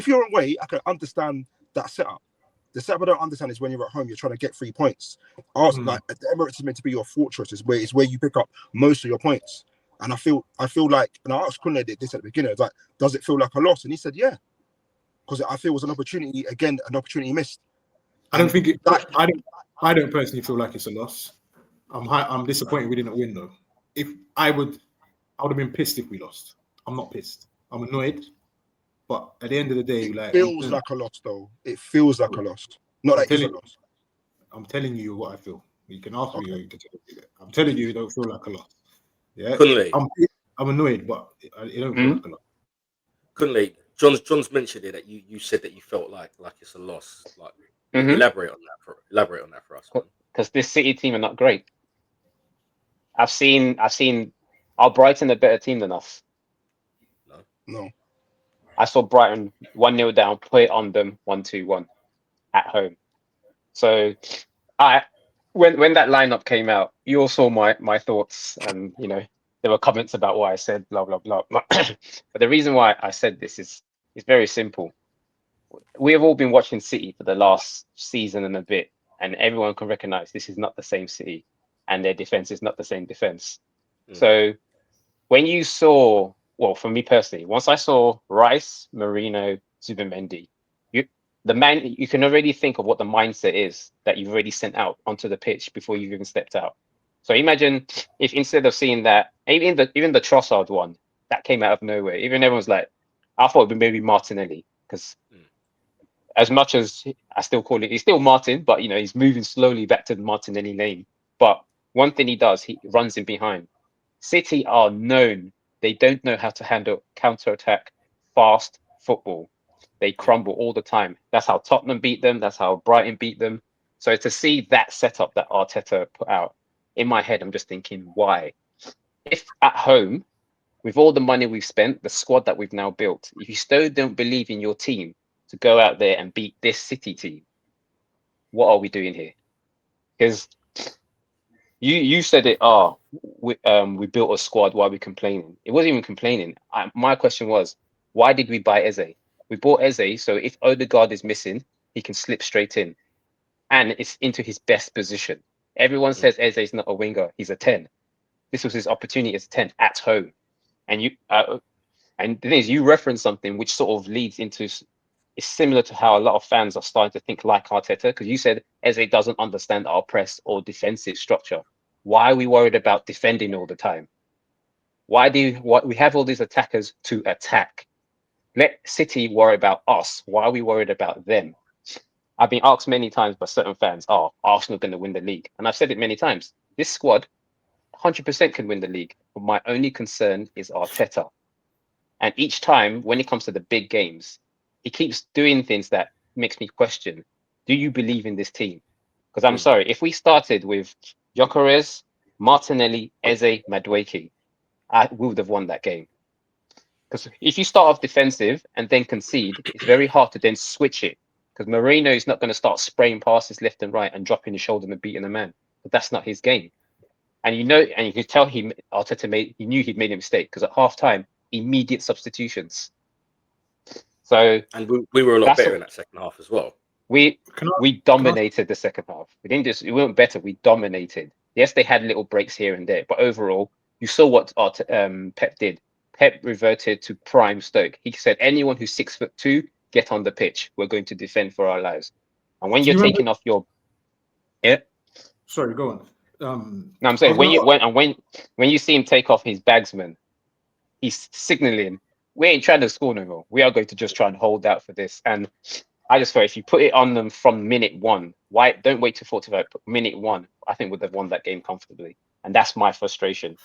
if you're away, I can understand that setup. The setup I don't understand is when you're at home, you're trying to get 3 points. Like the Emirates is meant to be your fortress. It's where you pick up most of your points. And I feel like, and I asked Kunle this at the beginning, like, does it feel like a loss? And he said, yeah, because I feel it was an opportunity missed. I don't think it. I don't personally feel like it's a loss. I'm disappointed we didn't win though. If I would have been pissed if we lost. I'm not pissed. I'm annoyed. But at the end of the day, it feels like a loss though. It feels like a loss. Not like it's a loss. I'm telling you what I feel. You can ask me. I'm telling you, it don't feel like a loss. Yeah, I'm annoyed, but it don't feel like a loss. Kunle, John's mentioned it that you said that you felt like it's a loss. Like elaborate on that for us. Because this City team are not great. I've seen are Brighton a better team than us? No. I saw Brighton 1-0 down, put it on them 1-2-1 at home. So when that lineup came out, you all saw my thoughts, and there were comments about what I said, blah blah blah. But the reason why I said this is very simple. We have all been watching City for the last season and a bit, and everyone can recognize this is not the same City, and their defense is not the same defense. So when you saw, well, for me personally, once I saw Rice, Merino, Zubimendi, you can already think of what the mindset is that you've already sent out onto the pitch before you've even stepped out. So imagine if instead of seeing that, even the Trossard one that came out of nowhere, even everyone's like, I thought it'd be maybe Martinelli, because as much as I still call it, he's still Martin, but he's moving slowly back to the Martinelli lane. But one thing he does, he runs in behind. City are known, they don't know how to handle counter-attack, fast football. They crumble all the time. That's how Tottenham beat them. That's how Brighton beat them. So to see that setup that Arteta put out, in my head, I'm just thinking, why? If at home, with all the money we've spent, the squad that we've now built, if you still don't believe in your team to go out there and beat this City team, what are we doing here? Because you said it, we built a squad, why are we complaining? It wasn't even complaining. My question was, why did we buy Eze? We bought Eze, so if Odegaard is missing, he can slip straight in. And it's into his best position. Everyone says Eze is not a winger, he's a 10. This was his opportunity as a 10 at home. And and the thing is, you reference something which sort of leads into, it's similar to how a lot of fans are starting to think like Arteta, because you said Eze doesn't understand our press or defensive structure. Why are we worried about defending all the time? We have all these attackers to attack? Let City worry about us. Why are we worried about them? I've been asked many times by certain fans, Arsenal going to win the league? And I've said it many times. This squad 100% can win the league. But my only concern is Arteta. And each time, when it comes to the big games, he keeps doing things that makes me question, do you believe in this team? Because I'm sorry, if we started with Gyökeres, Martinelli, Eze, Madueke, we would have won that game. Because if you start off defensive and then concede, it's very hard to then switch it. Because Moreno is not going to start spraying passes left and right and dropping his shoulder and beating a man. But that's not his game. And you could tell Arteta knew he'd made a mistake, because at half time, immediate substitutions. So we were a lot better in that second half as well. We dominated the second half. We weren't better, we dominated. Yes, they had little breaks here and there, but overall, you saw what Pep did. Pep reverted to prime Stoke. He said, anyone who's 6'2", get on the pitch. We're going to defend for our lives. And when you're taking off your... Yeah? Sorry, go on. No, I'm saying when you see him take off his bagsman, he's signaling, we ain't trying to score no more. We are going to just try and hold out for this. And I just thought if you put it on them from minute one, why don't wait to 45, minute one, I think would have won that game comfortably. And that's my frustration.